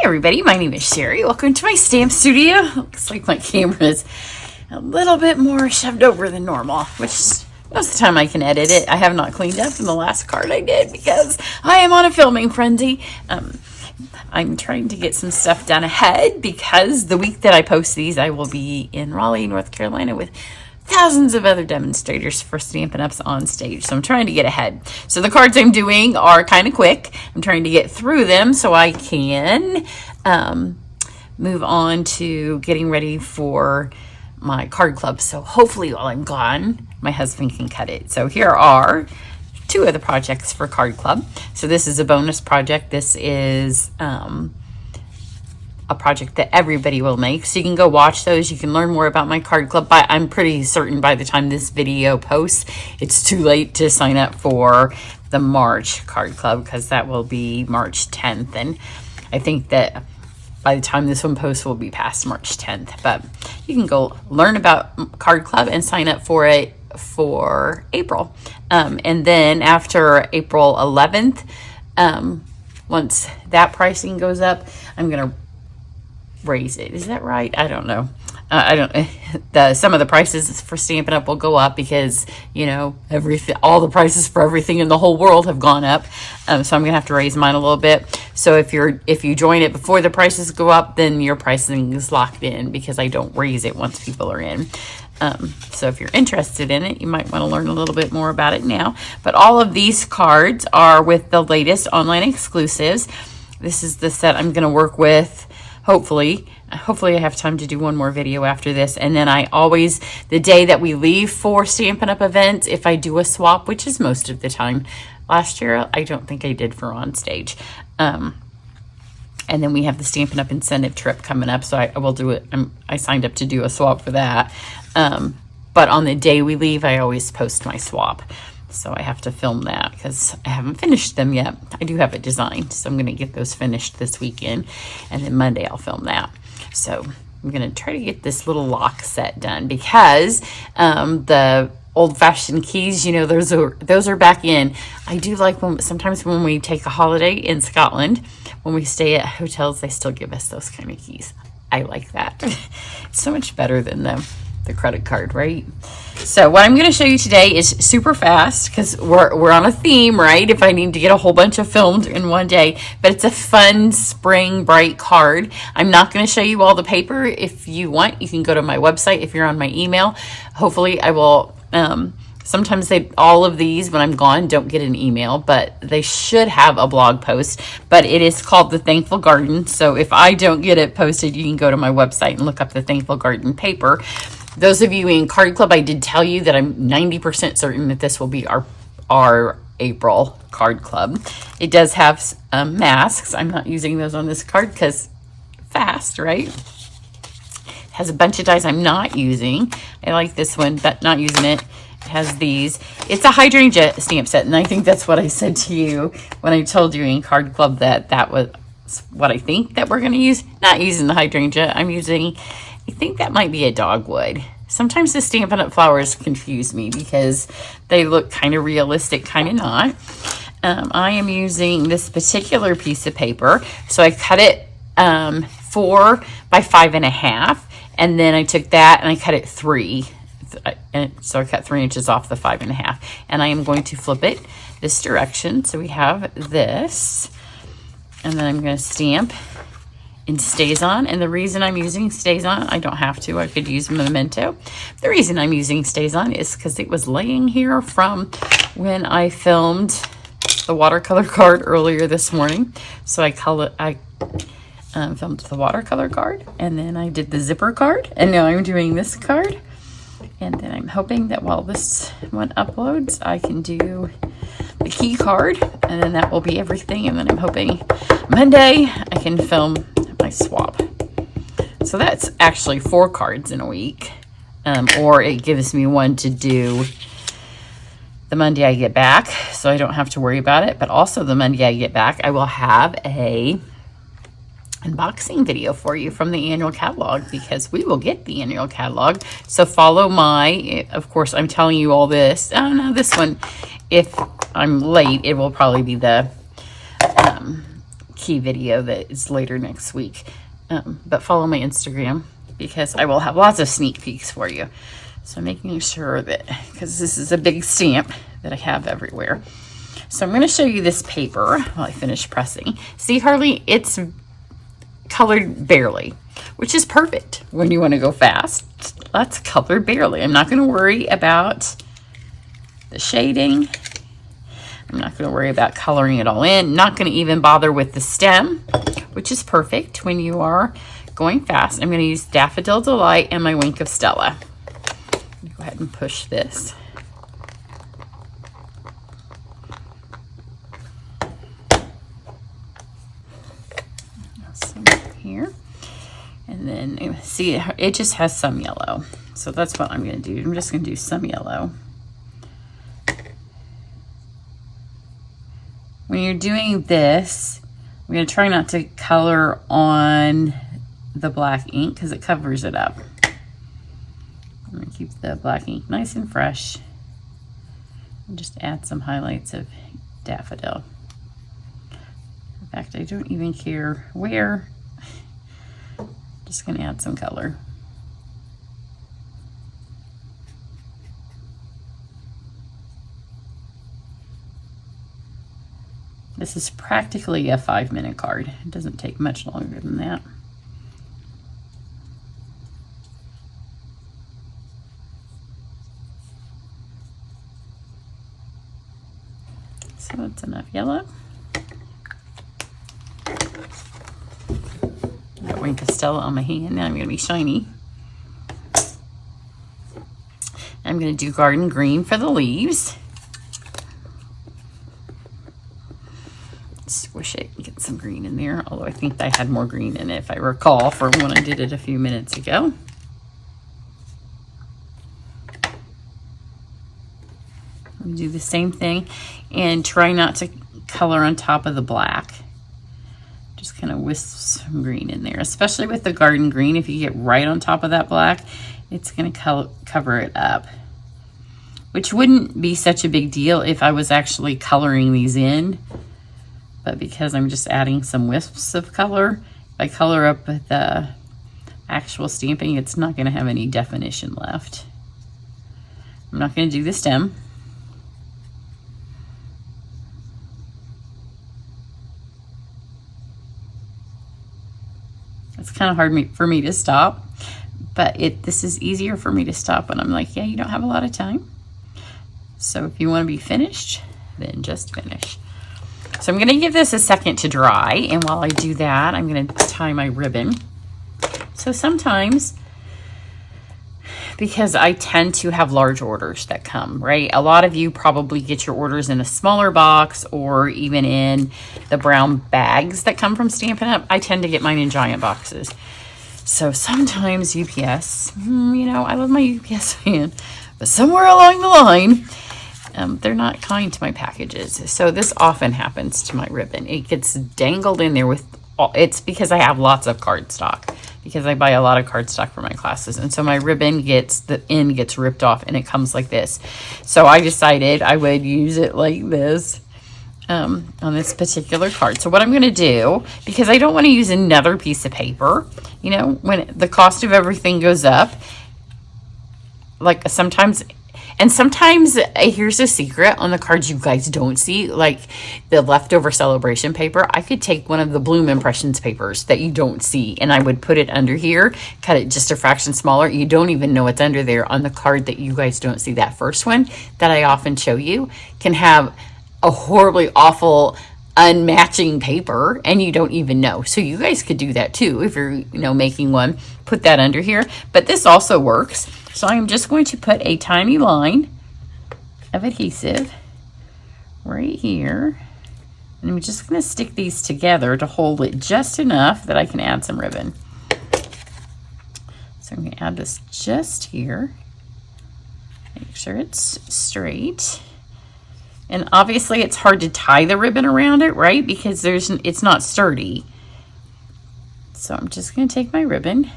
everybody, my name is Cheri. Welcome to my stamp studio. Looks like my camera is a little bit more shoved over than normal, which most of the time I can edit it. I have not cleaned up in the last card I did because I am on a filming frenzy. I'm trying to get some stuff done ahead because the week that I post these, I will be in Raleigh, North Carolina with thousands of other demonstrators for Stampin' Up's OnStage. So I'm trying to get ahead. So the cards I'm doing are kind of quick. I'm trying to get through them so I can move on to getting ready for my card club. So hopefully while I'm gone, my husband can cut it. So here are two of the projects for card club. So this is a bonus project. This is a project that everybody will make, so you can go watch those. You can learn more about my card club. I'm pretty certain by the time this video posts, it's too late to sign up for the March card club because that will be March 10th, and I think that by the time this one posts will be past March 10th. But you can go learn about card club and sign up for it for April, and then after April 11th, once that pricing goes up, I'm gonna raise it. Is that right? I don't know. Some of the prices for Stampin' Up will go up because, you know, all the prices for everything in the whole world have gone up. So I'm gonna have to raise mine a little bit. So if you join it before the prices go up, then your pricing is locked in because I don't raise it once people are in. So if you're interested in it, you might want to learn a little bit more about it now. But all of these cards are with the latest online exclusives. This is the set I'm going to work with. Hopefully I have time to do one more video after this. And then I always, the day that we leave for Stampin' Up events, if I do a swap, which is most of the time. Last year, I don't think I did for OnStage. And then we have the Stampin' Up incentive trip coming up, so I will do it. I signed up to do a swap for that. But on the day we leave, I always post my swap. So I have to film that because I haven't finished them yet. I do have it designed, so I'm going to get those finished this weekend. And then Monday I'll film that. So I'm going to try to get this little lock set done because the old-fashioned keys, you know, those are back in. I do like sometimes when we take a holiday in Scotland, when we stay at hotels, they still give us those kind of keys. I like that. It's so much better than the credit card, right? So what I'm going to show you today is super fast because we're on a theme, right? If I need to get a whole bunch of filmed in one day, but it's a fun spring bright card. I'm not going to show you all the paper. If you want, you can go to my website if you're on my email. Hopefully I will, sometimes all of these when I'm gone don't get an email, but they should have a blog post. But it is called The Thankful Garden. So if I don't get it posted, you can go to my website and look up The Thankful Garden paper. Those of you in Card Club, I did tell you that I'm 90% certain that this will be our April Card Club. It does have masks. I'm not using those on this card because fast, right? It has a bunch of dies I'm not using. I like this one, but not using it. It has these. It's a hydrangea stamp set, and I think that's what I said to you when I told you in Card Club that was what I think that we're going to use. Not using the hydrangea. I'm using, I think that might be a dogwood. Sometimes the Stampin' Up flowers confuse me because they look kind of realistic, kind of not. I am using this particular piece of paper. So I cut it 4 by 5.5, and then I took that and I cut it 3. And so I cut 3 inches off the 5.5, and I am going to flip it this direction. So we have this, and then I'm going to stamp in Stays On. And the reason I'm using Stays On, I don't have to, I could use Memento. The reason I'm using Stays On is because it was laying here from when I filmed the watercolor card earlier this morning. So I filmed the watercolor card, and then I did the zipper card, and now I'm doing this card. And then I'm hoping that while this one uploads, I can do the key card, and then that will be everything. And then I'm hoping Monday I can film my swap. So that's actually 4 cards in a week, or it gives me one to do the Monday I get back, so I don't have to worry about it. But also the Monday I get back, I will have a unboxing video for you from the annual catalog because we will get the annual catalog. So follow of course I'm telling you all this. Oh no, this one, if I'm late, it will probably be the key video that is later next week. But follow my Instagram because I will have lots of sneak peeks for you. So making sure that, because this is a big stamp that I have everywhere. So I'm going to show you this paper while I finish pressing. See, Harley, it's colored barely, which is perfect when you want to go fast. That's colored barely. I'm not going to worry about the shading. I'm not going to worry about coloring it all in. Not going to even bother with the stem, which is perfect when you are going fast. I'm going to use Daffodil Delight and my Wink of Stella. Go ahead and push this. Some here. And then see, it just has some yellow. So that's what I'm going to do. I'm just going to do some yellow. When you're doing this, I'm going to try not to color on the black ink because it covers it up. I'm going to keep the black ink nice and fresh and just add some highlights of daffodil. In fact, I don't even care where. Just going to add some color. This is practically a 5-minute card. It doesn't take much longer than that. So that's enough yellow. Got Wink of Stella on my hand. Now I'm going to be shiny. I'm going to do garden green for the leaves. Squish it and get some green in there. Although I think I had more green in it, if I recall, from when I did it a few minutes ago. Do the same thing and try not to color on top of the black. Just kind of wisp some green in there, especially with the garden green. If you get right on top of that black, it's going to cover it up, which wouldn't be such a big deal if I was actually coloring these in. But because I'm just adding some wisps of color, if I color up with the actual stamping, it's not going to have any definition left. I'm not going to do the stem. It's kind of hard for me to stop, but this is easier for me to stop when I'm like, yeah, you don't have a lot of time. So if you want to be finished, then just finish. So I'm going to give this a second to dry, and while I do that, I'm going to tie my ribbon. So sometimes, because I tend to have large orders that come, right? A lot of you probably get your orders in a smaller box or even in the brown bags that come from Stampin' Up. I tend to get mine in giant boxes. So sometimes UPS, you know, I love my UPS fan, but somewhere along the line, they're not kind to my packages. So this often happens to my ribbon. It gets dangled in there with, it's because I have lots of cardstock, because I buy a lot of cardstock for my classes. And so my ribbon the end gets ripped off and it comes like this. So I decided I would use it like this on this particular card. So what I'm going to do, because I don't want to use another piece of paper, you know, when the cost of everything goes up, like sometimes here's a secret on the cards you guys don't see, like the leftover celebration paper. I could take one of the Bloom Impressions papers that you don't see, and I would put it under here, cut it just a fraction smaller. You don't even know it's under there on the card that you guys don't see. That first one that I often show you can have a horribly awful unmatching paper and you don't even know. So you guys could do that too if you're, you know, making one. Put that under here. But this also works. So I'm just going to put a tiny line of adhesive right here. And I'm just going to stick these together to hold it just enough that I can add some ribbon. So I'm going to add this just here. Make sure it's straight. And obviously it's hard to tie the ribbon around it, right? Because it's not sturdy. So I'm just going to take my ribbon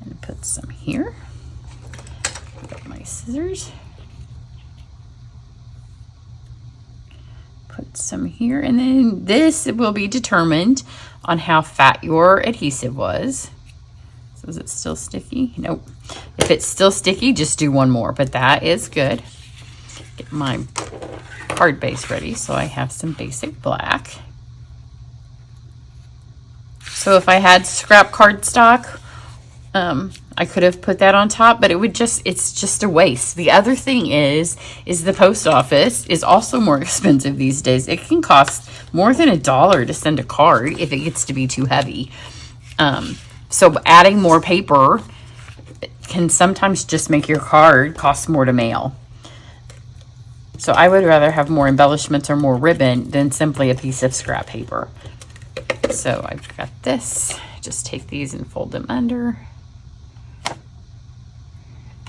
and put some here. Got my scissors. put some here, and then this will be determined on how fat your adhesive was. So is it still sticky? Nope. If it's still sticky, just do one more, but that is good. Get my card base ready, so I have some basic black. So if I had scrap cardstock, I could have put that on top, but it's just a waste. The other thing is the post office is also more expensive these days. It can cost more than $1 to send a card if it gets to be too heavy. So adding more paper can sometimes just make your card cost more to mail. So I would rather have more embellishments or more ribbon than simply a piece of scrap paper. So I've got this. Just take these and fold them under.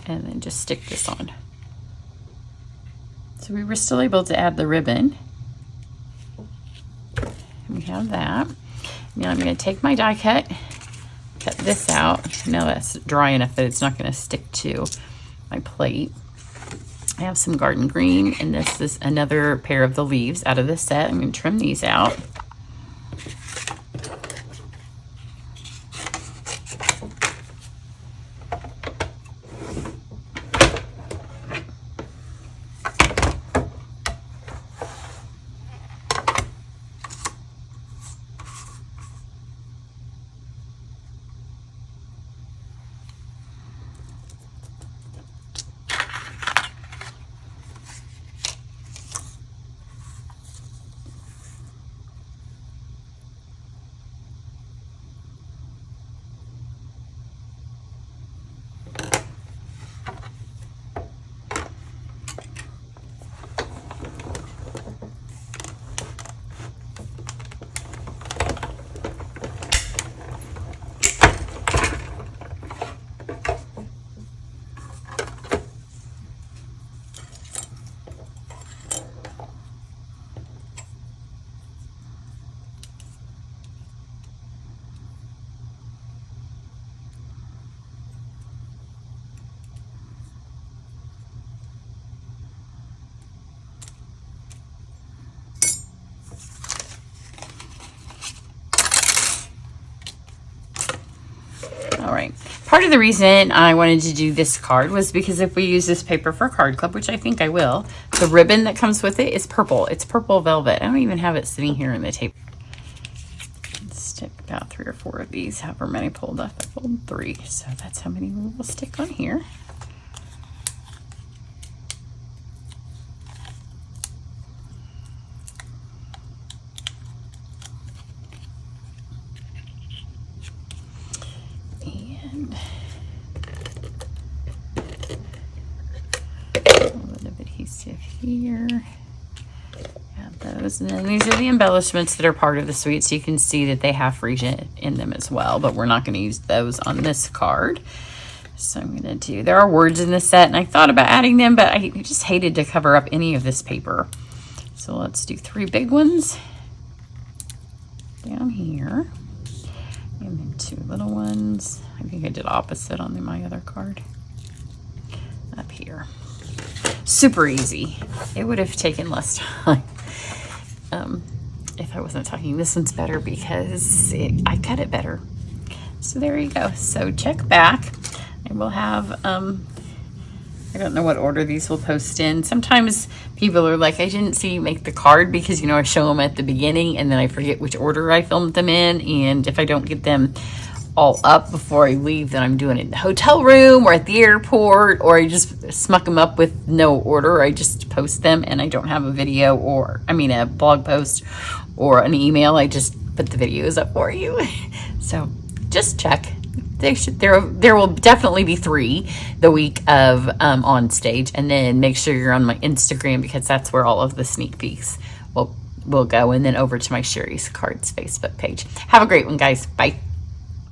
And then just stick this on. So we were still able to add the ribbon. We have that. Now I'm going to take my die cut this out. Now that's dry enough that it's not going to stick to my plate. I have some garden green, and this is another pair of the leaves out of this set. I'm going to trim these out. All right. Part of the reason I wanted to do this card was because if we use this paper for card club, which I think I will, the ribbon that comes with it is purple. It's purple velvet. I don't even have it sitting here in the tape. Let's stick about 3 or 4 of these, however many pulled up. I pulled 3, so that's how many we will stick on here. Here, add those, and then these are the embellishments that are part of the suite, so you can see that they have freesia in them as well, but we're not going to use those on this card. So I'm going to do, there are words in this set, and I thought about adding them, but I just hated to cover up any of this paper. So let's do 3 big ones down here, and then 2 little ones. I think I did opposite on my other card up here. Super easy. It would have taken less time if I wasn't talking. This one's better because I cut it better. So there you go. So check back. I will have, I don't know what order these will post in. Sometimes people are like, I didn't see you make the card because, you know, I show them at the beginning and then I forget which order I filmed them in. And if I don't get them all up before I leave, then I'm doing it in the hotel room or at the airport, or I just smuck them up with no order. I just post them and I don't have a video or, I mean, a blog post or an email. I just put the videos up for you. So just check. There will definitely be 3 the week of OnStage, and then make sure you're on my Instagram because that's where all of the sneak peeks will go, and then over to my Cheri's Cards Facebook page. Have a great one, guys. Bye.